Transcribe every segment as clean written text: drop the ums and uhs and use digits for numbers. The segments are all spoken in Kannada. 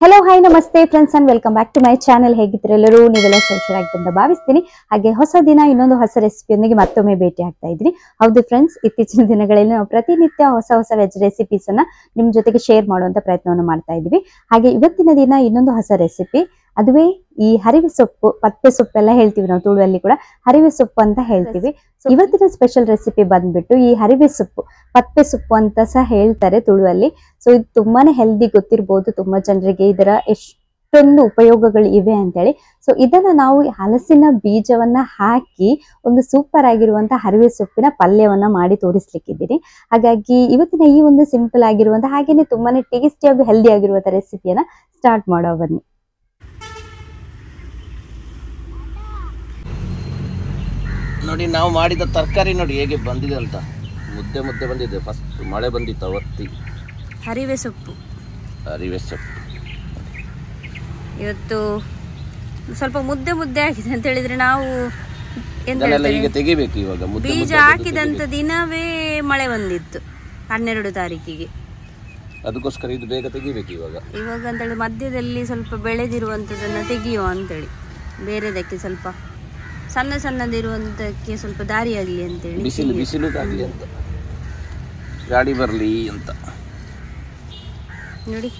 ಹಲೋ ಹಾಯ್ ನಮಸ್ತೆ friends and welcome back to my channel. ಹೇಗಿದ್ರೆ ಎಲ್ಲರೂ ನೀವೆಲ್ಲ ಸೇಫ್ರಾಗಿ ಅಂತ ಭಾವಿಸ್ತೀನಿ. ಹಾಗೆ ಹೊಸ ದಿನ ಇನ್ನೊಂದು ಹೊಸ ರೆಸಿಪಿಯೊಂದಿಗೆ ಮತ್ತೊಮ್ಮೆ ಭೇಟಿ ಆಗ್ತಾ ಇದ್ದೀನಿ. ಹೌದು ಫ್ರೆಂಡ್ಸ್, ಇತ್ತೀಚಿನ ದಿನಗಳಲ್ಲಿ ನಾವು ಪ್ರತಿನಿತ್ಯ ಹೊಸ ವೆಜ್ ರೆಸಿಪೀಸ್ ಅನ್ನ ನಿಮ್ ಜೊತೆಗೆ ಶೇರ್ ಮಾಡುವಂತ ಪ್ರಯತ್ನವನ್ನು ಮಾಡ್ತಾ ಇದೀವಿ. ಹಾಗೆ ಇವತ್ತಿನ ದಿನ ಇನ್ನೊಂದು ಹೊಸ ರೆಸಿಪಿ, ಅದುವೇ ಈ ಹರಿವೆ ಸೊಪ್ಪು, ಪತ್ತೆ ಸೊಪ್ಪು ಎಲ್ಲ ಹೇಳ್ತೀವಿ ನಾವು ತುಳುವಲ್ಲಿ ಕೂಡ ಹರಿವೆ ಸೊಪ್ಪು ಅಂತ ಹೇಳ್ತೀವಿ. ಇವತ್ತಿನ ಸ್ಪೆಷಲ್ ರೆಸಿಪಿ ಬಂದ್ಬಿಟ್ಟು ಈ ಹರಿವೆ ಸೊಪ್ಪು, ಪತ್ತೆ ಸೊಪ್ಪು ಅಂತ ಸಹ ಹೇಳ್ತಾರೆ ತುಳುವಲ್ಲಿ. ಸೊ ಇದು ತುಂಬಾನೇ ಹೆಲ್ದಿ, ಗೊತ್ತಿರ್ಬೋದು ತುಂಬಾ ಜನರಿಗೆ ಇದರ ಎಷ್ಟೊಂದು ಉಪಯೋಗಗಳು ಇವೆ ಅಂತೇಳಿ. ಸೊ ಇದನ್ನ ನಾವು ಹಲಸಿನ ಬೀಜವನ್ನ ಹಾಕಿ ಒಂದು ಸೂಪರ್ ಆಗಿರುವಂತಹ ಹರಿವೆ ಸೊಪ್ಪಿನ ಪಲ್ಯವನ್ನ ಮಾಡಿ ತೋರಿಸ್ಲಿಕ್ಕಿದ್ದೀನಿ. ಹಾಗಾಗಿ ಇವತ್ತಿನ ಈ ಒಂದು ಸಿಂಪಲ್ ಆಗಿರುವಂತಹ ಹಾಗೇನೆ ತುಂಬಾನೇ ಟೇಸ್ಟಿ ಹಾಗೂ ಹೆಲ್ದಿ ಆಗಿರುವಂತಹ ರೆಸಿಪಿಯನ್ನ ಸ್ಟಾರ್ಟ್ ಮಾಡೋ ಬನ್ನಿ. ನೋಡಿ, ನಾವು ಮಾಡಿದ ತರಕಾರಿ ನೋಡಿ ಹೇಗೆ ಬಂದಿದೆ ಅಂತ. ಮುದ್ದೆ ಮುದ್ದೆ ಬಂದಿದೆ. ಫಸ್ಟ್ ಮಳೆ ಬಂದಿತ್ತು ಅವತ್ತಿ. ಹರಿವೆ ಸೊಪ್ಪು ಇವತ್ತು ಸ್ವಲ್ಪ ಮುದ್ದೆ ಮುದ್ದೆ ಆಗಿದೆ ಅಂತ ಹೇಳಿದ್ರೆ ನಾವು ಈಗ ತೆಗಿಬೇಕು. ಇವಾಗ ಬೀಜ ಹಾಕಿದಂತ ದಿನವೇ ಮಳೆ ಬಂದಿತ್ತು 12 ತಾರೀಕಿಗೆ. ಅದಕ್ಕೋಸ್ಕರ ಇದು ಬೇಗ ತೆಗಿಬೇಕು ಇವಾಗ ಅಂತೇಳಿ ಮಧ್ಯದಲ್ಲಿ ಸ್ವಲ್ಪ ಬೆಳೆದಿರುವಂತದನ್ನ ತೆಗಿಯೋ ಅಂತೇಳಿ, ಬೇರೆದಕ್ಕೆ ಸ್ವಲ್ಪ ಸಣ್ಣದಿರುವಂತಕ್ಕೆ ಸ್ವಲ್ಪ ದಾರಿ ಆಗ್ಲಿ ಅಂತೇಳಿ, ಬಿಸಿಲು ಆಗ್ಲಿ ಅಂತ, ಗಾಡಿ ಬರ್ಲಿ ಅಂತ. ನೋಡಿ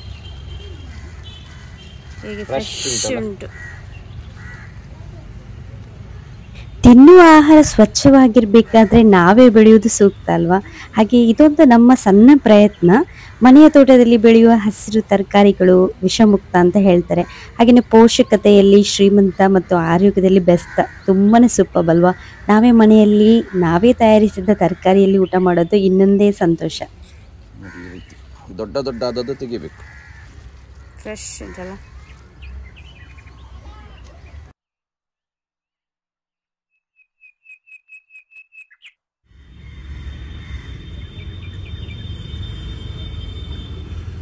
ಹೇಗೆ ಫ್ರೆಶ್ ಉಂಟು. ತಿನ್ನುವ ಆಹಾರ ಸ್ವಚ್ಛವಾಗಿರ್ಬೇಕಾದ್ರೆ ನಾವೇ ಬೆಳೆಯುವುದು ಸೂಕ್ತ ಅಲ್ವಾ? ಹಾಗೆ ಇದೊಂದು ನಮ್ಮ ಸಣ್ಣ ಪ್ರಯತ್ನ. ಮನೆಯ ತೋಟದಲ್ಲಿ ಬೆಳೆಯುವ ಹಸಿರು ತರಕಾರಿಗಳು ವಿಷಮುಕ್ತ ಅಂತ ಹೇಳ್ತಾರೆ. ಹಾಗೆಯೇ ಪೋಷಕತೆಯಲ್ಲಿ ಶ್ರೀಮಂತ ಮತ್ತು ಆರೋಗ್ಯದಲ್ಲಿ ಬೆಸ್ಟ್, ತುಂಬಾನೇ ಸೂಪರ್ ಅಲ್ವಾ? ನಾವೇ ಮನೆಯಲ್ಲಿ ನಾವೇ ತಯಾರಿಸಿದ ತರಕಾರಿಯಲ್ಲಿ ಊಟ ಮಾಡೋದು ಇನ್ನೊಂದೇ ಸಂತೋಷ. ದೊಡ್ಡ ಆದದ್ದು ತೆಗಿಬೇಕು. ಫ್ರೆಶ್ ಉಂಟಲ್ಲ.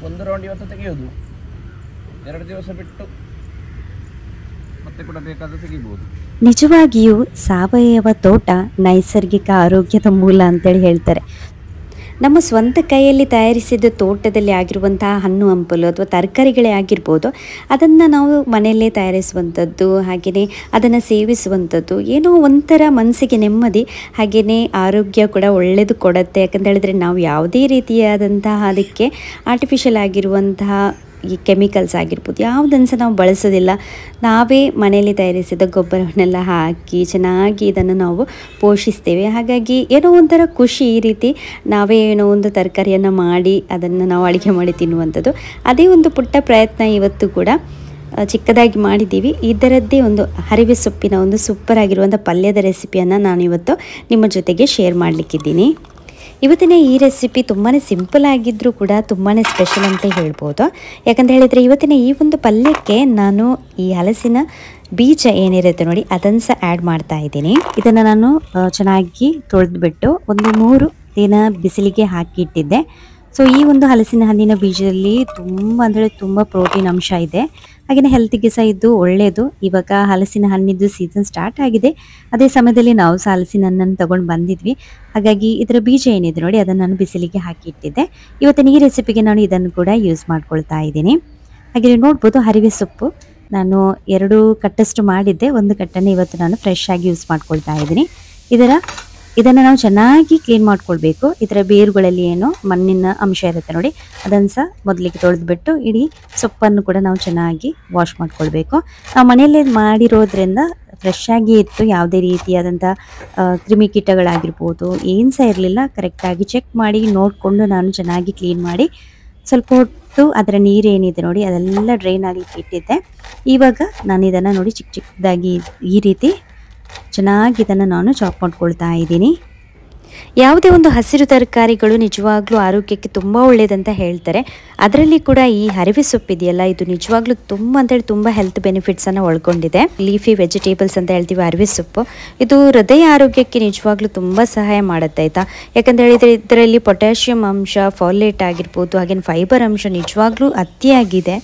ಒಂದು ರೌಂಡ್ ಇವತ್ತು ತೆಗೆಯೋದು, 2 ದಿವಸ ಬಿಟ್ಟು ಮತ್ತೆ ಕೂಡ ಬೇಕಾದ್ರೆ ತೆಗಿಬಹುದು. ನಿಜವಾಗಿಯೂ ಸಾವಯವ ತೋಟ ನೈಸರ್ಗಿಕ ಆರೋಗ್ಯದ ಮೂಲ ಅಂತೇಳಿ ಹೇಳ್ತಾರೆ. ನಮ್ಮ ಸ್ವಂತ ಕೈಯಲ್ಲಿ ತಯಾರಿಸಿದ ತೋಟದಲ್ಲಿ ಆಗಿರುವಂತಹ ಹಣ್ಣು ಹಂಪಲು ಅಥವಾ ತರಕಾರಿಗಳೇ ಆಗಿರ್ಬೋದು, ಅದನ್ನು ನಾವು ಮನೆಯಲ್ಲೇ ತಯಾರಿಸುವಂಥದ್ದು, ಹಾಗೆಯೇ ಅದನ್ನು ಸೇವಿಸುವಂಥದ್ದು ಏನೋ ಒಂಥರ ಮನಸ್ಸಿಗೆ ನೆಮ್ಮದಿ, ಹಾಗೆಯೇ ಆರೋಗ್ಯ ಕೂಡ ಒಳ್ಳೆಯದು ಕೊಡುತ್ತೆ. ಯಾಕಂತ ಹೇಳಿದ್ರೆ ನಾವು ಯಾವುದೇ ರೀತಿಯಾದಂತಹ ಅದಕ್ಕೆ ಆರ್ಟಿಫಿಷಿಯಲ್ ಆಗಿರುವಂತಹ ಈ ಕೆಮಿಕಲ್ಸ್ ಆಗಿರ್ಬೋದು ಯಾವುದನ್ನು ಸಹ ನಾವು ಬಳಸೋದಿಲ್ಲ. ನಾವೇ ಮನೆಯಲ್ಲಿ ತಯಾರಿಸಿದ ಗೊಬ್ಬರವನ್ನೆಲ್ಲ ಹಾಕಿ ಚೆನ್ನಾಗಿ ಇದನ್ನು ನಾವು ಪೋಷಿಸ್ತೇವೆ. ಹಾಗಾಗಿ ಏನೋ ಒಂಥರ ಖುಷಿ, ಈ ರೀತಿ ನಾವೇ ಏನೋ ಒಂದು ತರಕಾರಿಯನ್ನು ಮಾಡಿ ಅದನ್ನು ನಾವು ಅಡುಗೆ ಮಾಡಿ ತಿನ್ನುವಂಥದ್ದು. ಅದೇ ಒಂದು ಪುಟ್ಟ ಪ್ರಯತ್ನ ಇವತ್ತು ಕೂಡ ಚಿಕ್ಕದಾಗಿ ಮಾಡಿದ್ದೀವಿ. ಇದರದ್ದೇ ಒಂದು ಹರಿವೆ ಸೊಪ್ಪಿನ ಒಂದು ಸೂಪರ್ ಆಗಿರುವಂಥ ಪಲ್ಯದ ರೆಸಿಪಿಯನ್ನು ನಾನಿವತ್ತು ನಿಮ್ಮ ಜೊತೆಗೆ ಶೇರ್ ಮಾಡಲಿಕ್ಕಿದ್ದೀನಿ. ಇವತ್ತಿನ ಈ ರೆಸಿಪಿ ತುಂಬಾ ಸಿಂಪಲ್ ಆಗಿದ್ದರೂ ಕೂಡ ತುಂಬಾ ಸ್ಪೆಷಲ್ ಅಂತ ಹೇಳ್ಬೋದು. ಯಾಕಂತ ಹೇಳಿದರೆ ಇವತ್ತಿನ ಈ ಒಂದು ಪಲ್ಯಕ್ಕೆ ನಾನು ಈ ಹಲಸಿನ ಬೀಜ ಏನಿರುತ್ತೆ ನೋಡಿ ಅದನ್ನು ಸಹ ಆ್ಯಡ್ ಮಾಡ್ತಾ ಇದ್ದೀನಿ. ಇದನ್ನು ನಾನು ಚೆನ್ನಾಗಿ ತೊಳೆದ್ಬಿಟ್ಟು ಒಂದು 3 ದಿನ ಬಿಸಿಲಿಗೆ ಹಾಕಿಟ್ಟಿದ್ದೆ. ಸೊ ಈ ಒಂದು ಹಲಸಿನ ಹಣ್ಣಿನ ಬೀಜದಲ್ಲಿ ತುಂಬ ಪ್ರೋಟೀನ್ ಅಂಶ ಇದೆ. ಹಾಗೆಯೇ ಹೆಲ್ತಿಗೆ ಸಹ ಇದು ಒಳ್ಳೆಯದು. ಇವಾಗ ಹಲಸಿನ ಹಣ್ಣಿದ್ದು ಸೀಸನ್ ಸ್ಟಾರ್ಟ್ ಆಗಿದೆ. ಅದೇ ಸಮಯದಲ್ಲಿ ನಾವು ಸಹ ಹಲಸಿನ ಹಣ್ಣನ್ನು ತಗೊಂಡು ಬಂದಿದ್ವಿ. ಹಾಗಾಗಿ ಇದರ ಬೀಜ ಏನಿದೆ ನೋಡಿ ಅದನ್ನು ನಾನು ಬಿಸಿಲಿಗೆ ಹಾಕಿಟ್ಟಿದ್ದೆ. ಇವತ್ತಿನ ಈ ರೆಸಿಪಿಗೆ ನಾನು ಇದನ್ನು ಕೂಡ ಯೂಸ್ ಮಾಡ್ಕೊಳ್ತಾ ಇದ್ದೀನಿ. ಹಾಗೆ ನೋಡ್ಬೋದು, ಹರಿವೆ ಸೊಪ್ಪು ನಾನು 2 ಕಟ್ಟಷ್ಟು ಮಾಡಿದ್ದೆ. 1 ಕಟ್ಟನ್ನು ಇವತ್ತು ನಾನು ಫ್ರೆಶ್ ಆಗಿ ಯೂಸ್ ಮಾಡ್ಕೊಳ್ತಾ ಇದ್ದೀನಿ. ಇದನ್ನು ನಾವು ಚೆನ್ನಾಗಿ ಕ್ಲೀನ್ ಮಾಡ್ಕೊಳ್ಬೇಕು. ಇದರ ಬೇರುಗಳಲ್ಲಿ ಏನೋ ಮಣ್ಣಿನ ಅಂಶ ಇರುತ್ತೆ ನೋಡಿ, ಅದನ್ನು ಸಹ ಮೊದಲಿಗೆ ತೊಳೆದ್ಬಿಟ್ಟು ಇಡೀ ಸೊಪ್ಪನ್ನು ಕೂಡ ನಾವು ಚೆನ್ನಾಗಿ ವಾಶ್ ಮಾಡ್ಕೊಳ್ಬೇಕು. ನಾವು ಮನೆಯಲ್ಲೇ ಮಾಡಿರೋದ್ರಿಂದ ಫ್ರೆಶ್ ಆಗಿ ಇತ್ತು. ಯಾವುದೇ ರೀತಿಯಾದಂಥ ಕ್ರಿಮಿಕೀಟಗಳಾಗಿರ್ಬೋದು ಏನು ಸಹ ಇರಲಿಲ್ಲ. ಕರೆಕ್ಟಾಗಿ ಚೆಕ್ ಮಾಡಿ ನೋಡಿಕೊಂಡು ನಾನು ಚೆನ್ನಾಗಿ ಕ್ಲೀನ್ ಮಾಡಿ ಸ್ವಲ್ಪ ಹೊತ್ತು ಅದರ ನೀರೇನಿದೆ ನೋಡಿ ಅದೆಲ್ಲ ಡ್ರೈನ್ ಆಗಲಿಕ್ಕೆ ಇಟ್ಟಿದ್ದೆ. ಇವಾಗ ನಾನು ಇದನ್ನು ನೋಡಿ ಚಿಕ್ಕದಾಗಿ ಈ ರೀತಿ ಚೆನ್ನಾಗಿ ಇದನ್ನು ನಾನು ಚಾಪ್ ಮಾಡ್ಕೊಳ್ತಾ ಇದ್ದೀನಿ. ಯಾವುದೇ ಒಂದು ಹಸಿರು ತರಕಾರಿಗಳು ನಿಜವಾಗ್ಲೂ ಆರೋಗ್ಯಕ್ಕೆ ತುಂಬ ಒಳ್ಳೆಯದಂತ ಹೇಳ್ತಾರೆ. ಅದರಲ್ಲಿ ಕೂಡ ಈ ಹರಿವೆ ಸೊಪ್ಪು ಇದೆಯಲ್ಲ, ಇದು ನಿಜವಾಗ್ಲೂ ತುಂಬ ಹೆಲ್ತ್ ಬೆನಿಫಿಟ್ಸನ್ನು ಒಳಗೊಂಡಿದೆ. ಲೀಫಿ ವೆಜಿಟೇಬಲ್ಸ್ ಅಂತ ಹೇಳ್ತೀವಿ ಹರಿವೆ ಸೊಪ್ಪು. ಇದು ಹೃದಯ ಆರೋಗ್ಯಕ್ಕೆ ನಿಜವಾಗ್ಲೂ ತುಂಬ ಸಹಾಯ ಮಾಡುತ್ತೆ ಆಯಿತಾ. ಯಾಕಂತ ಹೇಳಿದರೆ ಇದರಲ್ಲಿ ಪೊಟ್ಯಾಷಿಯಂ ಅಂಶ, ಫಾಲೇಟ್ ಆಗಿರ್ಬೋದು, ಹಾಗೆಯೇ ಫೈಬರ್ ಅಂಶ ನಿಜವಾಗ್ಲೂ ಅತಿಯಾಗಿದೆ.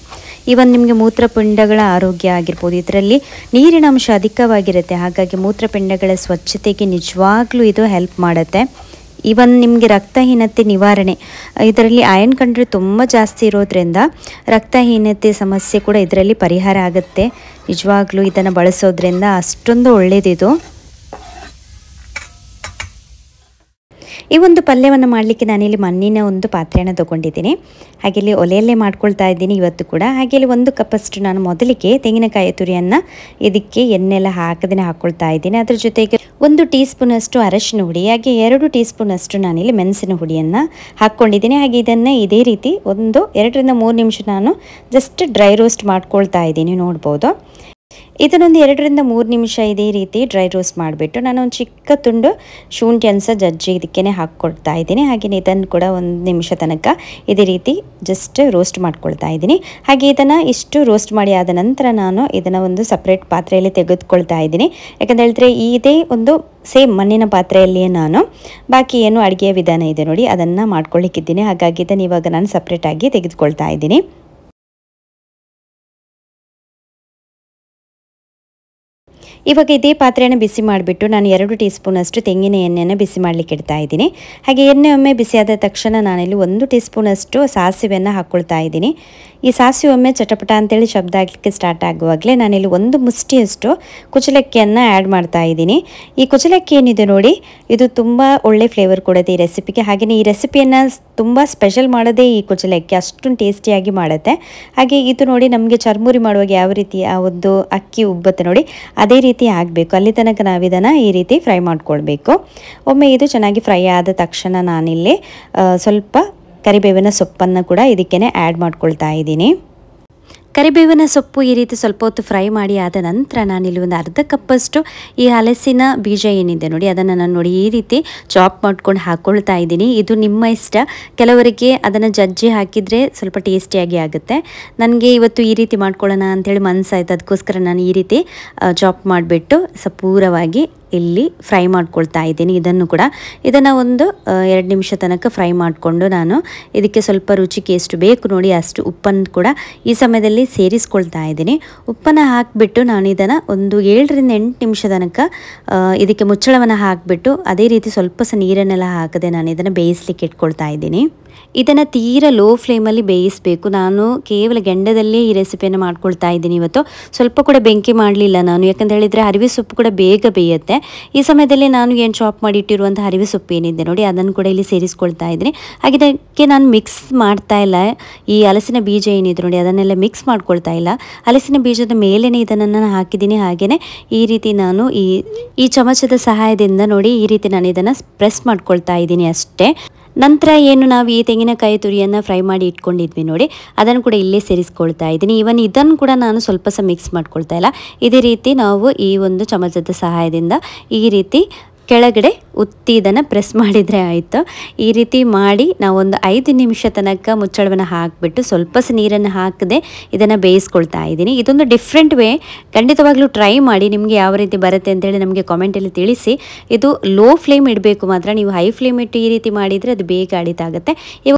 ಈವನ್ ನಿಮಗೆ ಮೂತ್ರಪಿಂಡಗಳ ಆರೋಗ್ಯ ಆಗಿರ್ಬೋದು, ಇದರಲ್ಲಿ ನೀರಿನ ಅಂಶ ಅಧಿಕವಾಗಿರುತ್ತೆ. ಹಾಗಾಗಿ ಮೂತ್ರಪಿಂಡಗಳ ಸ್ವಚ್ಛತೆಗೆ ನಿಜವಾಗ್ಲೂ ಇದು ಹೆಲ್ಪ್ ಮಾಡುತ್ತೆ. ಇವನ್ ನಿಮಗೆ ರಕ್ತಹೀನತೆ ನಿವಾರಣೆ, ಇದರಲ್ಲಿ ಅಯನ್ ಕಂಟೆಂಟ್ ತುಂಬ ಜಾಸ್ತಿ ಇರೋದ್ರಿಂದ ರಕ್ತಹೀನತೆ ಸಮಸ್ಯೆ ಕೂಡ ಇದರಲ್ಲಿ ಪರಿಹಾರ ಆಗುತ್ತೆ. ನಿಜವಾಗ್ಲೂ ಇದನ್ನು ಬಳಸೋದ್ರಿಂದ ಅಷ್ಟೊಂದು ಒಳ್ಳೆಯದಿದು. ಈ ಒಂದು ಪಲ್ಯವನ್ನು ಮಾಡಲಿಕ್ಕೆ ನಾನಿಲ್ಲಿ ಮಣ್ಣಿನ ಒಂದು ಪಾತ್ರೆಯನ್ನು ತೊಗೊಂಡಿದ್ದೀನಿ. ಹಾಗೆ ಇಲ್ಲಿ ಒಲೆಯಲ್ಲೇ ಮಾಡ್ಕೊಳ್ತಾ ಇದ್ದೀನಿ ಇವತ್ತು ಕೂಡ. ಹಾಗೆ ಇಲ್ಲಿ 1 ಕಪ್ಪಷ್ಟು ನಾನು ಮೊದಲಿಗೆ ತೆಂಗಿನಕಾಯಿ ತುರಿಯನ್ನು ಇದಕ್ಕೆ ಎಣ್ಣೆಲ್ಲ ಹಾಕದೇ ಹಾಕ್ಕೊಳ್ತಾ ಇದ್ದೀನಿ. ಅದ್ರ ಜೊತೆಗೆ 1 ಟೀ ಸ್ಪೂನಷ್ಟು ಅರಶಿನ ಹುಡಿ, ಹಾಗೆ 2 ಟೀ ಸ್ಪೂನಷ್ಟು ನಾನಿಲ್ಲಿ ಮೆಣಸಿನ ಹುಡಿಯನ್ನು ಹಾಕ್ಕೊಂಡಿದ್ದೀನಿ. ಹಾಗೆ ಇದನ್ನು ಇದೇ ರೀತಿ 2 ರಿಂದ 3 ನಿಮಿಷ ನಾನು ಜಸ್ಟ್ ಡ್ರೈ ರೋಸ್ಟ್ ಮಾಡ್ಕೊಳ್ತಾ ಇದ್ದೀನಿ. ನೋಡ್ಬೋದು, ಇದನ್ನೊಂದು 2 ರಿಂದ 3 ನಿಮಿಷ ಇದೇ ರೀತಿ ಡ್ರೈ ರೋಸ್ಟ್ ಮಾಡಿಬಿಟ್ಟು ನಾನು ಒಂದು ಚಿಕ್ಕ ತುಂಡು ಶುಂಠಿ ಜಜ್ಜಿ ಇದಕ್ಕೇ ಹಾಕ್ಕೊಳ್ತಾ ಇದ್ದೀನಿ. ಹಾಗೆಯೇ ಇದನ್ನು ಕೂಡ 1 ನಿಮಿಷ ತನಕ ಇದೇ ರೀತಿ ಜಸ್ಟ್ ರೋಸ್ಟ್ ಮಾಡ್ಕೊಳ್ತಾ ಇದ್ದೀನಿ. ಹಾಗೆ ಇದನ್ನು ಇಷ್ಟು ರೋಸ್ಟ್ ಮಾಡಿ ಆದ ನಂತರ ನಾನು ಇದನ್ನು ಒಂದು ಸಪ್ರೇಟ್ ಪಾತ್ರೆಯಲ್ಲಿ ತೆಗೆದುಕೊಳ್ತಾ ಇದ್ದೀನಿ. ಯಾಕಂತ ಹೇಳಿದ್ರೆ ಇದೇ ಒಂದು ಸೇಮ್ ಮಣ್ಣಿನ ಪಾತ್ರೆಯಲ್ಲಿಯೇ ನಾನು ಬಾಕಿ ಏನು ಅಡುಗೆಯ ವಿಧಾನ ಇದೆ ನೋಡಿ ಅದನ್ನು ಮಾಡ್ಕೊಳ್ಳಿಕ್ಕಿದ್ದೀನಿ. ಹಾಗಾಗಿ ಇದನ್ನು ಇವಾಗ ನಾನು ಸಪ್ರೇಟಾಗಿ ತೆಗೆದುಕೊಳ್ತಾ ಇದ್ದೀನಿ. ಇವಾಗ ಇದೇ ಪಾತ್ರೆಯನ್ನು ಬಿಸಿ ಮಾಡಿಬಿಟ್ಟು ನಾನು 2 ಟೀ ಸ್ಪೂನಷ್ಟು ತೆಂಗಿನ ಎಣ್ಣೆಯನ್ನು ಬಿಸಿ ಮಾಡಲಿಕ್ಕೆ ಇಡ್ತಾ ಇದ್ದೀನಿ. ಹಾಗೆ ಎಣ್ಣೆ ಒಮ್ಮೆ ಬಿಸಿಯಾದ ತಕ್ಷಣ ನಾನಿಲ್ಲಿ 1 ಟೀ ಸ್ಪೂನಷ್ಟು ಸಾಸಿವೆಯನ್ನು ಹಾಕ್ಕೊಳ್ತಾ ಇದ್ದೀನಿ. ಈ ಸಾಸಿವೆ ಒಮ್ಮೆ ಚಟಪಟ ಅಂತೇಳಿ ಶಬ್ದ ಆಗಲಿಕ್ಕೆ ಸ್ಟಾರ್ಟ್ ಆಗುವಾಗಲೇ ನಾನಿಲ್ಲಿ 1 ಮುಷ್ಟಿಯಷ್ಟು ಕುಚಲಕ್ಕಿಯನ್ನು ಆ್ಯಡ್ ಮಾಡ್ತಾ ಇದ್ದೀನಿ. ಈ ಕುಚಲಕ್ಕಿ ಏನಿದೆ ನೋಡಿ, ಇದು ತುಂಬ ಒಳ್ಳೆ ಫ್ಲೇವರ್ ಕೊಡುತ್ತೆ ಈ ರೆಸಿಪಿಗೆ. ಹಾಗೆಯೇ ಈ ರೆಸಿಪಿಯನ್ನು ತುಂಬ ಸ್ಪೆಷಲ್ ಮಾಡೋದೇ ಈ ಕುಚಲಕ್ಕಿ, ಅಷ್ಟೊಂದು ಟೇಸ್ಟಿಯಾಗಿ ಮಾಡುತ್ತೆ. ಹಾಗೆ ಇದು ನೋಡಿ ನಮಗೆ ಚರ್ಮುರಿ ಮಾಡುವಾಗ ಯಾವ ರೀತಿ ಆ ಒಂದು ಅಕ್ಕಿ ಉಬ್ಬತ್ತೆ ನೋಡಿ ಅದೇ ರೀತಿ ಆಗಬೇಕು. ಅಲ್ಲಿ ತನಕ ನಾವು ಇದನ್ನು ಈ ರೀತಿ ಫ್ರೈ ಮಾಡ್ಕೊಳ್ಬೇಕು. ಒಮ್ಮೆ ಇದು ಚೆನ್ನಾಗಿ ಫ್ರೈ ಆದ ತಕ್ಷಣ ನಾನಿಲ್ಲಿ ಸ್ವಲ್ಪ ಕರಿಬೇವಿನ ಸೊಪ್ಪನ್ನು ಕೂಡ ಇದಕ್ಕೇ ಆ್ಯಡ್ ಮಾಡ್ಕೊಳ್ತಾ ಇದ್ದೀನಿ. ಕರಿಬೇವಿನ ಸೊಪ್ಪು ಈ ರೀತಿ ಸ್ವಲ್ಪ ಹೊತ್ತು ಫ್ರೈ ಮಾಡಿ ಆದ ನಂತರ ನಾನಿಲ್ಲಿ ಒಂದು ಅರ್ಧ ಕಪ್ಪಷ್ಟು ಈ ಹಲಸಿನ ಬೀಜ ಏನಿದೆ ನೋಡಿ ಅದನ್ನು ನಾನು ನೋಡಿ ಈ ರೀತಿ ಚಾಪ್ ಮಾಡ್ಕೊಂಡು ಹಾಕ್ಕೊಳ್ತಾ ಇದ್ದೀನಿ. ಇದು ನಿಮ್ಮ ಇಷ್ಟ, ಕೆಲವರಿಗೆ ಅದನ್ನು ಜಜ್ಜಿ ಹಾಕಿದರೆ ಸ್ವಲ್ಪ ಟೇಸ್ಟಿಯಾಗಿ ಆಗುತ್ತೆ. ನನಗೆ ಇವತ್ತು ಈ ರೀತಿ ಮಾಡ್ಕೊಳ್ಳೋಣ ಅಂಥೇಳಿ ಮನಸ್ಸಾಯ್ತು, ಅದಕ್ಕೋಸ್ಕರ ನಾನು ಈ ರೀತಿ ಚಾಪ್ ಮಾಡಿಬಿಟ್ಟು ಪೂರವಾಗಿ ಇಲ್ಲಿ ಫ್ರೈ ಮಾಡ್ಕೊಳ್ತಾ ಇದ್ದೀನಿ. ಇದನ್ನು ಒಂದು 2 ನಿಮಿಷ ತನಕ ಫ್ರೈ ಮಾಡಿಕೊಂಡು ನಾನು ಇದಕ್ಕೆ ಸ್ವಲ್ಪ ರುಚಿಗೆ ಎಷ್ಟು ಬೇಕು ನೋಡಿ ಅಷ್ಟು ಉಪ್ಪನ್ನು ಕೂಡ ಈ ಸಮಯದಲ್ಲಿ ಸೇರಿಸ್ಕೊಳ್ತಾ ಇದ್ದೀನಿ. ಉಪ್ಪನ್ನು ಹಾಕಿಬಿಟ್ಟು ನಾನು ಇದನ್ನು ಒಂದು 7 ರಿಂದ 8 ನಿಮಿಷ ತನಕ ಇದಕ್ಕೆ ಮುಚ್ಚಳವನ್ನು ಹಾಕಿಬಿಟ್ಟು ಅದೇ ರೀತಿ ಸ್ವಲ್ಪ ನೀರನ್ನೆಲ್ಲ ಹಾಕದೆ ನಾನು ಇದನ್ನು ಬೇಯಿಸ್ಲಿಕ್ಕೆ ಇಟ್ಕೊಳ್ತಾ ಇದ್ದೀನಿ. ಇದನ್ನು ತೀರಾ ಲೋ ಫ್ಲೇಮಲ್ಲಿ ಬೇಯಿಸಬೇಕು. ನಾನು ಕೇವಲ ಗೆಂಡದಲ್ಲೇ ಈ ರೆಸಿಪಿಯನ್ನು ಮಾಡ್ಕೊಳ್ತಾ ಇದ್ದೀನಿ ಇವತ್ತು. ಸ್ವಲ್ಪ ಕೂಡ ಬೆಂಕಿ ಮಾಡಲಿಲ್ಲ ನಾನು, ಯಾಕಂತ ಹೇಳಿದರೆ ಹರಿವೆ ಸೊಪ್ಪು ಕೂಡ ಬೇಗ ಬೇಯುತ್ತೆ. ಈ ಸಮಯದಲ್ಲಿ ನಾನು ಏನು ಚಾಪ್ ಮಾಡಿ ಇಟ್ಟಿರುವಂಥ ಹರಿವೆ ಸೊಪ್ಪು ಏನಿದೆ ನೋಡಿ ಅದನ್ನು ಕೂಡ ಇಲ್ಲಿ ಸೇರಿಸ್ಕೊಳ್ತಾ ಇದ್ದೀನಿ. ಹಾಗೆ ಇದಕ್ಕೆ ನಾನು ಮಿಕ್ಸ್ ಮಾಡ್ತಾ ಇಲ್ಲ, ಈ ಹಲಸಿನ ಬೀಜ ಏನಿದೆ ನೋಡಿ ಅದನ್ನೆಲ್ಲ ಮಿಕ್ಸ್ ಮಾಡ್ಕೊಳ್ತಾ ಇಲ್ಲ. ಹಲಸಿನ ಬೀಜದ ಮೇಲೇ ಇದನ್ನು ನಾನು ಹಾಕಿದ್ದೀನಿ. ಹಾಗೆಯೇ ಈ ರೀತಿ ನಾನು ಈ ಚಮಚದ ಸಹಾಯದಿಂದ ನೋಡಿ ಈ ರೀತಿ ನಾನು ಇದನ್ನು ಪ್ರೆಸ್ ಮಾಡ್ಕೊಳ್ತಾ ಇದ್ದೀನಿ ಅಷ್ಟೇ. ನಂತರ ಏನು ನಾವು ಈ ತೆಂಗಿನಕಾಯಿ ತುರಿಯನ್ನು ಫ್ರೈ ಮಾಡಿ ಇಟ್ಕೊಂಡಿದ್ವಿ ನೋಡಿ ಅದನ್ನು ಕೂಡ ಇಲ್ಲೇ ಸೇರಿಸ್ಕೊಳ್ತಾ ಇದ್ದೀನಿ. ಇದನ್ನು ಕೂಡ ನಾನು ಸ್ವಲ್ಪ ಮಿಕ್ಸ್ ಮಾಡ್ಕೊಳ್ತಾ ಇಲ್ಲ. ಇದೇ ರೀತಿ ನಾವು ಈ ಒಂದು ಚಮಚದ ಸಹಾಯದಿಂದ ಈ ರೀತಿ ಕೆಳಗಡೆ ಉತ್ತಿ ಇದನ್ನು ಪ್ರೆಸ್ ಮಾಡಿದರೆ ಆಯಿತು. ಈ ರೀತಿ ಮಾಡಿ ನಾವೊಂದು 5 ನಿಮಿಷ ತನಕ ಮುಚ್ಚಳವನ್ನು ಹಾಕಿಬಿಟ್ಟು ಸ್ವಲ್ಪ ನೀರನ್ನು ಹಾಕದೆ ಇದನ್ನು ಬೇಯಿಸ್ಕೊಳ್ತಾ ಇದ್ದೀನಿ. ಇದೊಂದು ಡಿಫ್ರೆಂಟ್ ವೇ, ಖಂಡಿತವಾಗ್ಲೂ ಟ್ರೈ ಮಾಡಿ. ನಿಮಗೆ ಯಾವ ರೀತಿ ಬರುತ್ತೆ ಅಂತೇಳಿ ನಮಗೆ ಕಾಮೆಂಟಲ್ಲಿ ತಿಳಿಸಿ. ಇದು ಲೋ ಫ್ಲೇಮ್ ಇಡಬೇಕು ಮಾತ್ರ, ನೀವು ಹೈ ಫ್ಲೇಮ್ ಇಟ್ಟು ಈ ರೀತಿ ಮಾಡಿದರೆ ಅದು ಬೇಗ ಅಡಿತಾಗುತ್ತೆ.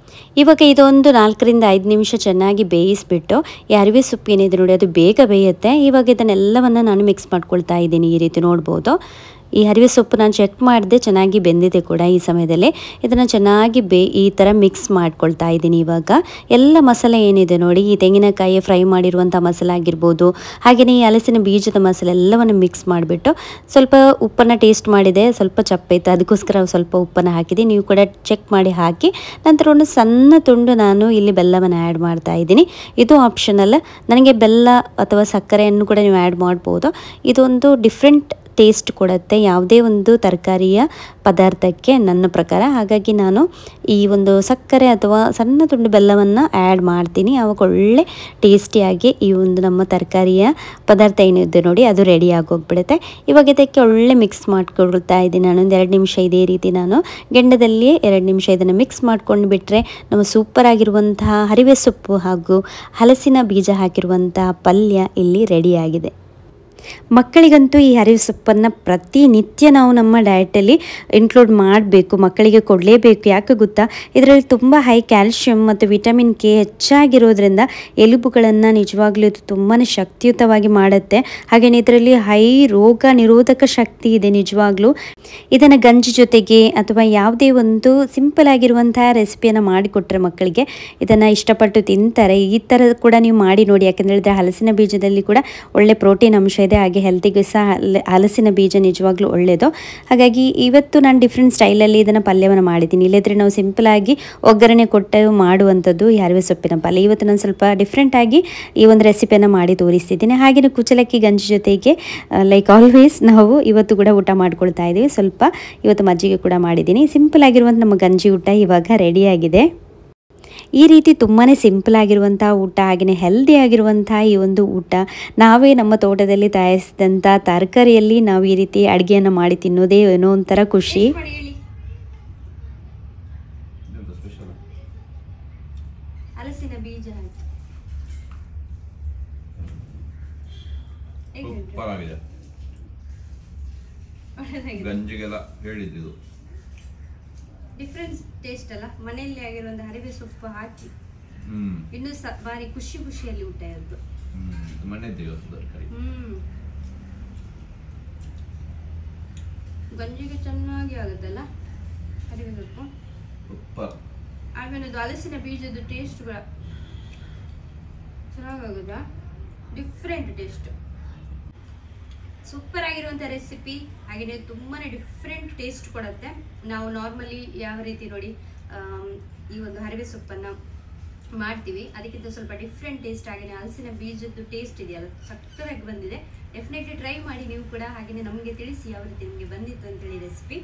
ಇವಾಗ ಇದೊಂದು 4 ರಿಂದ 5 ನಿಮಿಷ ಚೆನ್ನಾಗಿ ಬೇಯಿಸಿಬಿಟ್ಟು ಈ ಅರಿವೆ ಸೊಪ್ಪು ಏನಿದೆ ನೋಡಿ ಅದು ಬೇಗ ಬೇಯುತ್ತೆ. ಇವಾಗ ಇದನ್ನೆಲ್ಲವನ್ನು ನಾನು ಮಿಕ್ಸ್ ಮಾಡ್ಕೊಳ್ತಾ ಇದ್ದೀನಿ. ಈ ರೀತಿ ನೋಡ್ಬೋದು, ಈ ಹರಿವೆ ಸೊಪ್ಪು ನಾನು ಚೆಕ್ ಮಾಡಿದೆ, ಚೆನ್ನಾಗಿ ಬೆಂದಿದೆ ಕೂಡ. ಈ ಸಮಯದಲ್ಲಿ ಇದನ್ನು ಚೆನ್ನಾಗಿ ಈ ಥರ ಮಿಕ್ಸ್ ಮಾಡ್ಕೊಳ್ತಾ ಇದ್ದೀನಿ. ಇವಾಗ ಎಲ್ಲ ಮಸಾಲೆ ಏನಿದೆ ನೋಡಿ, ಈ ತೆಂಗಿನಕಾಯಿ ಫ್ರೈ ಮಾಡಿರುವಂಥ ಮಸಾಲೆ ಆಗಿರ್ಬೋದು, ಹಾಗೆಯೇ ಈ ಹಲಸಿನ ಬೀಜದ ಮಸಾಲೆ ಎಲ್ಲವನ್ನು ಮಿಕ್ಸ್ ಮಾಡಿಬಿಟ್ಟು ಸ್ವಲ್ಪ ಉಪ್ಪನ್ನು ಟೇಸ್ಟ್ ಮಾಡಿದೆ, ಸ್ವಲ್ಪ ಚಪ್ಪಿತ್ತು, ಅದಕ್ಕೋಸ್ಕರ ಸ್ವಲ್ಪ ಉಪ್ಪನ್ನು ಹಾಕಿದೆ. ನೀವು ಕೂಡ ಚೆಕ್ ಮಾಡಿ ಹಾಕಿ. ನಂತರ ಒಂದು ಸಣ್ಣ ತುಂಡು ನಾನು ಇಲ್ಲಿ ಬೆಲ್ಲವನ್ನು ಆ್ಯಡ್ ಮಾಡ್ತಾ ಇದ್ದೀನಿ. ಇದು ಆಪ್ಷನಲ್, ನನಗೆ ಬೆಲ್ಲ ಅಥವಾ ಸಕ್ಕರೆಯನ್ನು ಕೂಡ ನೀವು ಆ್ಯಡ್ ಮಾಡ್ಬೋದು. ಇದೊಂದು ಡಿಫ್ರೆಂಟ್ ಟೇಸ್ಟ್ ಕೊಡುತ್ತೆ ಯಾವುದೇ ಒಂದು ತರಕಾರಿಯ ಪದಾರ್ಥಕ್ಕೆ ನನ್ನ ಪ್ರಕಾರ. ಹಾಗಾಗಿ ನಾನು ಈ ಒಂದು ಸಕ್ಕರೆ ಅಥವಾ ಸಣ್ಣ ತುಂಡು ಬೆಲ್ಲವನ್ನು ಆ್ಯಡ್ ಮಾಡ್ತೀನಿ. ಆವಾಗ ಒಳ್ಳೆ ಟೇಸ್ಟಿಯಾಗಿ ಈ ಒಂದು ನಮ್ಮ ತರಕಾರಿಯ ಪದಾರ್ಥ ಏನಿದೆ ನೋಡಿ ಅದು ರೆಡಿ ಆಗೋಗ್ಬಿಡುತ್ತೆ. ಇವಾಗ ಇದಕ್ಕೆ ಒಳ್ಳೆ ಮಿಕ್ಸ್ ಮಾಡ್ಕೊಳ್ತಾ ಇದ್ದೀನಿ. ನಾನೊಂದು 2 ನಿಮಿಷ ಇದೇ ರೀತಿ ನಾನು ಗೆಂಡದಲ್ಲಿಯೇ 2 ನಿಮಿಷ ಇದನ್ನು ಮಿಕ್ಸ್ ಮಾಡ್ಕೊಂಡು ಬಿಟ್ಟರೆ ನಮ್ಮ ಸೂಪರ್ ಆಗಿರುವಂತಹ ಹರಿವೆ ಸೊಪ್ಪು ಹಾಗೂ ಹಲಸಿನ ಬೀಜ ಹಾಕಿರುವಂತಹ ಪಲ್ಯ ಇಲ್ಲಿ ರೆಡಿಯಾಗಿದೆ. ಮಕ್ಕಳಿಗಂತೂ ಈ ಹರಿವೆ ಸೊಪ್ಪನ್ನು ಪ್ರತಿನಿತ್ಯ ನಾವು ನಮ್ಮ ಡಯಟಲ್ಲಿ ಇನ್ಕ್ಲೂಡ್ ಮಾಡಬೇಕು, ಮಕ್ಕಳಿಗೆ ಕೊಡಲೇಬೇಕು. ಯಾಕೆ ಗೊತ್ತಾ, ಇದರಲ್ಲಿ ತುಂಬ ಹೈ ಕ್ಯಾಲ್ಶಿಯಂ ಮತ್ತು ವಿಟಮಿನ್ ಕೆ ಹೆಚ್ಚಾಗಿರೋದ್ರಿಂದ ಎಲುಬುಗಳನ್ನು ನಿಜವಾಗ್ಲೂ ಇದು ತುಂಬಾ ಶಕ್ತಿಯುತವಾಗಿ ಮಾಡುತ್ತೆ. ಹಾಗೆಯೇ ಇದರಲ್ಲಿ ಹೈ ರೋಗ ನಿರೋಧಕ ಶಕ್ತಿ ಇದೆ ನಿಜವಾಗ್ಲೂ. ಇದನ್ನು ಗಂಜಿ ಜೊತೆಗೆ ಅಥವಾ ಯಾವುದೇ ಒಂದು ಸಿಂಪಲ್ ಆಗಿರುವಂತಹ ರೆಸಿಪಿಯನ್ನು ಮಾಡಿಕೊಟ್ರೆ ಮಕ್ಕಳಿಗೆ ಇದನ್ನು ಇಷ್ಟಪಟ್ಟು ತಿಂತಾರೆ. ಈ ಥರ ಕೂಡ ನೀವು ಮಾಡಿ ನೋಡಿ, ಯಾಕೆಂದರೆ ಹೇಳಿದ್ರೆ ಹಲಸಿನ ಬೀಜದಲ್ಲಿ ಕೂಡ ಒಳ್ಳೆ ಪ್ರೋಟೀನ್ ಅಂಶ ಇದೆ, ಹಾಗೆ ಹೆಲ್ತಿಗೆ ಸಹ ಹಲಸಿನ ಬೀಜ ನಿಜವಾಗ್ಲೂ ಒಳ್ಳೆಯದು. ಹಾಗಾಗಿ ಇವತ್ತು ನಾನು ಡಿಫ್ರೆಂಟ್ ಸ್ಟೈಲಲ್ಲಿ ಇದನ್ನು ಪಲ್ಯವನ್ನು ಮಾಡಿದ್ದೀನಿ. ಇಲ್ಲದ್ರೆ ನಾವು ಸಿಂಪಲಾಗಿ ಒಗ್ಗರಣೆ ಕೊಟ್ಟು ಮಾಡುವಂಥದ್ದು ಈ ಹರಿವೆ ಸೊಪ್ಪಿನ ಪಲ್ಯ. ಇವತ್ತು ನಾನು ಸ್ವಲ್ಪ ಡಿಫ್ರೆಂಟಾಗಿ ಈ ಒಂದು ರೆಸಿಪಿಯನ್ನು ಮಾಡಿ ತೋರಿಸ್ತಿದ್ದೀನಿ. ಹಾಗೆಯೇ ಕುಚಲಕ್ಕಿ ಗಂಜಿ ಜೊತೆಗೆ ಲೈಕ್ ಆಲ್ವೇಸ್ ನಾವು ಇವತ್ತು ಕೂಡ ಊಟ ಮಾಡ್ಕೊಳ್ತಾ ಇದ್ದೀವಿ. ಸ್ವಲ್ಪ ಇವತ್ತು ಮಜ್ಜಿಗೆ ಕೂಡ ಮಾಡಿದ್ದೀನಿ. ಸಿಂಪಲ್ ಆಗಿರುವಂಥ ನಮ್ಮ ಗಂಜಿ ಊಟ ಇವಾಗ ರೆಡಿಯಾಗಿದೆ. ಈ ರೀತಿ ತುಂಬಾ ಸಿಂಪಲ್ ಆಗಿರುವಂಥ ಊಟ, ಹಾಗೆಯೇ ಹೆಲ್ದಿ ಆಗಿರುವಂಥ ಈ ಒಂದು ಊಟ ನಾವೇ ನಮ್ಮ ತೋಟದಲ್ಲಿ ತಯಾರಿಸಿದಂಥ ತರಕಾರಿಯಲ್ಲಿ ನಾವು ಈ ರೀತಿ ಅಡುಗೆಯನ್ನು ಮಾಡಿ ತಿನ್ನೋದೇ ಏನೋ ಒಂಥರ ಖುಷಿ. ಹಲಸಿನ ಬೀಜ ಗಂಜಿಗೆಲ್ಲ ಹೇಳಿದ್ದು ಡಿಫ್ರೆಂಟ್ ಟೇಸ್ಟ್ ಅಲ್ಲ, ಮನೆಯಲ್ಲಿ ಆಗಿರುವಂತ ಹರಿವೆ ಸೊಪ್ಪು ಹಾಕಿ ಇನ್ನು ಬಾರಿ ಖುಷಿಯಲ್ಲಿ ಊಟ ಇದ್ದು. ಗಂಜಿಗೆ ಚೆನ್ನಾಗಿ ಆಗುತ್ತಲ್ಲ ಹರಿವೆ ಸೊಪ್ಪು. ಆಮೇಲೆ ಅದು ಹಲಸಿನ ಬೀಜದ ಟೇಸ್ಟ್ ಕೂಡ ಚೆನ್ನಾಗಾಗುದ, ಡಿಫ್ರೆಂಟ್ ಟೇಸ್ಟ್. ಸೂಪರ್ ಆಗಿರುವಂಥ ರೆಸಿಪಿ, ಹಾಗೆಯೇ ತುಂಬಾನೇ ಡಿಫ್ರೆಂಟ್ ಟೇಸ್ಟ್ ಕೊಡುತ್ತೆ. ನಾವು ನಾರ್ಮಲಿ ಯಾವ ರೀತಿ ನೋಡಿ ಈ ಒಂದು ಹರಿವೆ ಸೊಪ್ಪನ್ನು ಮಾಡ್ತೀವಿ, ಅದಕ್ಕಿಂತ ಸ್ವಲ್ಪ ಡಿಫ್ರೆಂಟ್ ಟೇಸ್ಟ್. ಹಾಗೆಯೇ ಹಲಸಿನ ಬೀಜದ್ದು ಟೇಸ್ಟ್ ಇದೆಯಲ್ಲ ಸಕ್ಕತ್ತಾಗಿ ಬಂದಿದೆ. ಡೆಫಿನೆಟ್ಲಿ ಟ್ರೈ ಮಾಡಿ ನೀವು ಕೂಡ. ಹಾಗೆಯೇ ನಮಗೆ ತಿಳಿಸಿ ಯಾವ ರೀತಿ ನಿಮಗೆ ಬಂದಿತ್ತು ಅಂತೇಳಿ ರೆಸಿಪಿ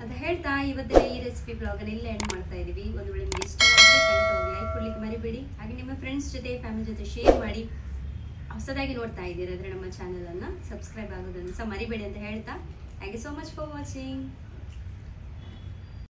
ಅಂತ ಹೇಳ್ತಾ ಇವತ್ತಿನ ಈ ರೆಸಿಪಿ ಬ್ಲಾಗನ್ನು ಇಲ್ಲೇ ಎಂಡ್ ಮಾಡ್ತಾ ಇದ್ದೀವಿ. ಒಂದು ವೇಳೆ ನಿಮಗೆ ಇಷ್ಟವಾದರೆ ಖಂಡಿತವಾಗಿ ಲೈಕ್ ಕೊಡ್ಲಿಕ್ಕೆ ಮರಿಬೇಡಿ. ಹಾಗೆ ನಿಮ್ಮ ಫ್ರೆಂಡ್ಸ್ ಜೊತೆ ಫ್ಯಾಮಿಲಿ ಜೊತೆ ಶೇರ್ ಮಾಡಿ. ಹೊಸದಾಗಿ ನೋಡ್ತಾ ಇದ್ದೀರಾದ್ರೆ ನಮ್ಮ ಚಾನಲ್ ಅನ್ನ ಸಬ್ಸ್ಕ್ರೈಬ್ ಆಗೋದನ್ನು ಸಹ ಮರಿಬೇಡಿ ಅಂತ ಹೇಳ್ತಾ, thank you so much for watching.